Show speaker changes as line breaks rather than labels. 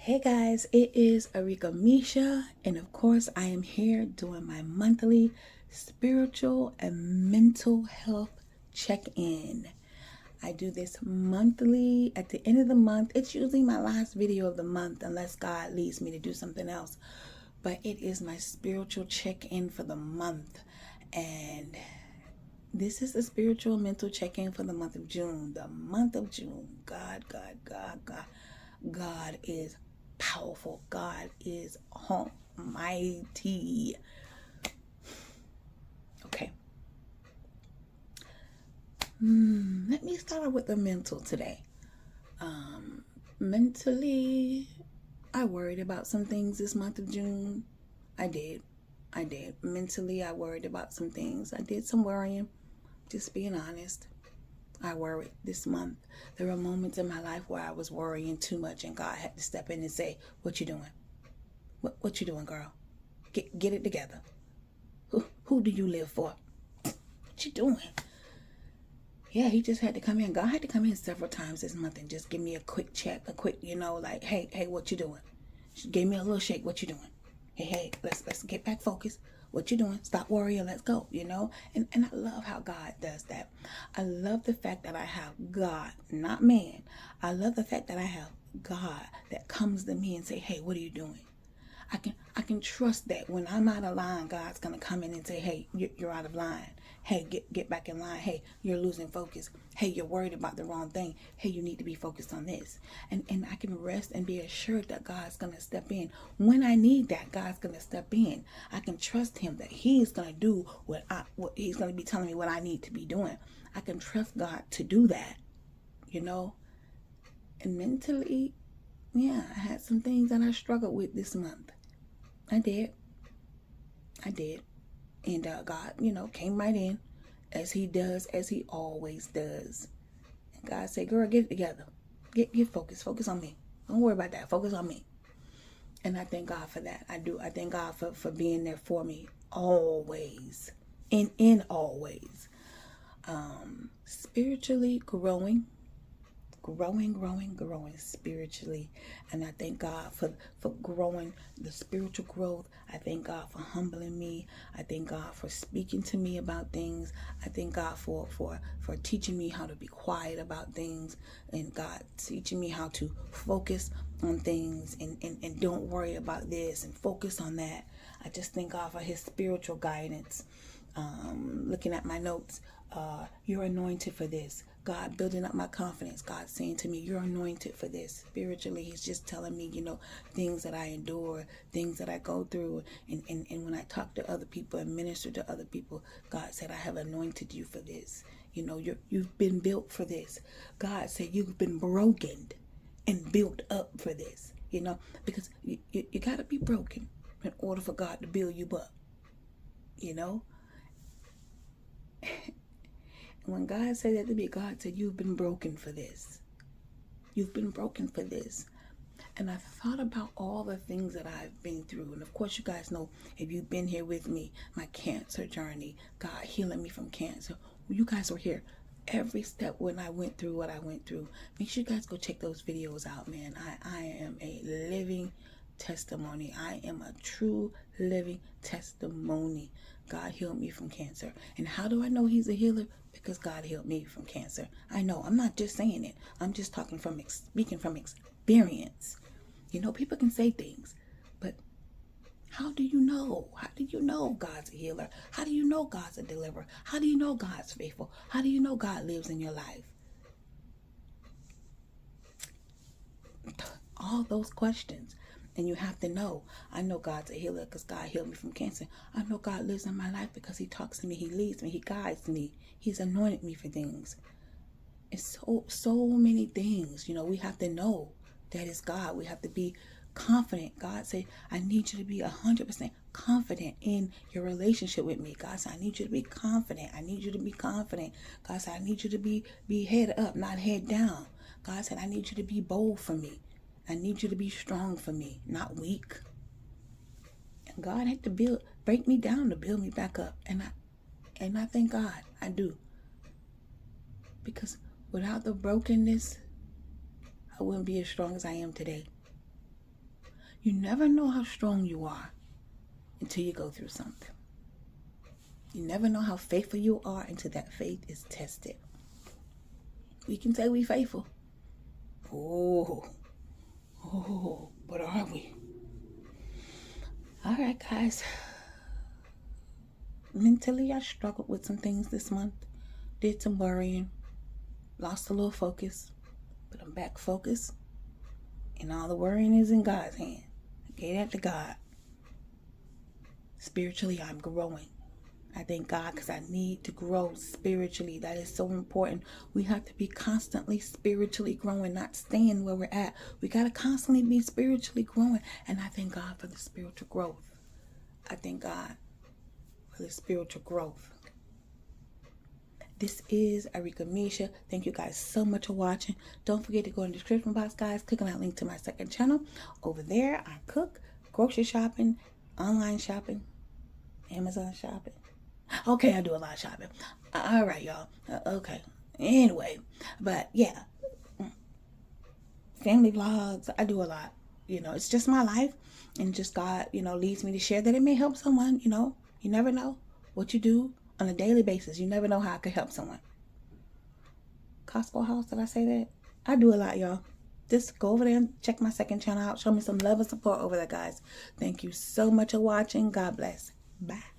Hey guys, it is Arika Misha, and of course, I am here doing my monthly spiritual and mental health check in. I do this monthly at the end of the month. It's usually my last video of the month, unless God leads me to do something else. But it is my spiritual check in for the month, and this is the spiritual mental check in for the month of June. The month of June. God is powerful. God is almighty. Okay. Let me start with the mental today. Mentally, I worried about some things this month of June. I did. Mentally, I worried about some things. I did some worrying, just being honest. I worried this month. There were moments in my life where I was worrying too much, and God had to step in and say, "What you doing? What you doing, girl? Get it together. Who do you live for? What you doing?" Yeah, he just had to come in. God had to come in several times this month and just give me a quick check, a quick, like, hey, what you doing? She gave me a little shake. What you doing? Hey, let's get back focused. What you doing? Stop worrying. Let's go. And I love how God does that. I love the fact that I have God, not man. I love the fact that I have God that comes to me and say, "Hey, what are you doing?" I can trust that when I'm out of line, God's gonna come in and say, "Hey, you're out of line. Hey, get back in line. Hey, you're losing focus. Hey, you're worried about the wrong thing. Hey, you need to be focused on this." And I can rest and be assured that God's gonna step in when I need that. God's gonna step in. I can trust Him that He's gonna do what He's gonna be telling me what I need to be doing. I can trust God to do that. And mentally, yeah, I had some things that I struggled with this month. I did. And God, came right in as He does, as He always does. And God said, "Girl, get it together. Get focused. Focus on me. Don't worry about that. Focus on me." And I thank God for that. I do. I thank God for being there for me always. In always. Spiritually growing spiritually. And I thank God for growing the spiritual growth. I thank God for humbling me. I thank God for speaking to me about things. I thank God for teaching me how to be quiet about things, and God teaching me how to focus on things and don't worry about this and focus on that. I just thank God for His spiritual guidance. Looking at my notes, you're anointed for this. God building up my confidence. God saying to me, "You're anointed for this." Spiritually, He's just telling me, things that I endure, things that I go through. And when I talk to other people and minister to other people, God said, "I have anointed you for this. You've been built for this." God said, "You've been broken and built up for this." Because you got to be broken in order for God to build you up. When God said that to me, God said, "You've been broken for this. You've been broken for this." And I thought about all the things that I've been through. And of course, you guys know, if you've been here with me, my cancer journey, God healing me from cancer. You guys were here every step when I went through what I went through. Make sure you guys go check those videos out, man. I am a living testimony. I am a true living testimony. God healed me from cancer. And how do I know He's a healer? Because God healed me from cancer. I know. I'm not just saying it. I'm just speaking from experience. People can say things, but how do you know? How do you know God's a healer? How do you know God's a deliverer? How do you know God's faithful? How do you know God lives in your life? All those questions. And you have to know. I know God's a healer because God healed me from cancer. I know God lives in my life because He talks to me, He leads me, He guides me. He's anointed me for things. It's so many things. We have to know that it's God. We have to be confident. God said, "I need you to be 100% confident in your relationship with me." God said, "I need you to be confident. I need you to be confident." God said, "I need you to be head up, not head down." God said, "I need you to be bold for me. I need you to be strong for me, not weak." And God had to break me down to build me back up. And I thank God. I do. Because without the brokenness, I wouldn't be as strong as I am today. You never know how strong you are until you go through something. You never know how faithful you are until that faith is tested. We can say we faithful. Oh, but are we? All right, guys. Mentally, I struggled with some things this month. Did some worrying. Lost a little focus. But I'm back focused. And all the worrying is in God's hand. I gave that to God. Spiritually, I'm growing. I thank God because I need to grow spiritually. That is so important. We have to be constantly spiritually growing, not staying where we're at. We got to constantly be spiritually growing. And I thank God for the spiritual growth. I thank God for the spiritual growth. This is Arika Misha. Thank you guys so much for watching. Don't forget to go in the description box, guys. Click on that link to my second channel. Over there, I cook, grocery shopping, online shopping, Amazon shopping. Okay, I do a lot of shopping. All right, y'all. Okay. Anyway, but yeah, family vlogs. I do a lot. It's just my life, and just God, leads me to share that it may help someone. You never know what you do on a daily basis. You never know how I could help someone. Costco house, did I say that? I do a lot, y'all. Just go over there and check my second channel out. Show me some love and support over there, guys. Thank you so much for watching. God bless. Bye.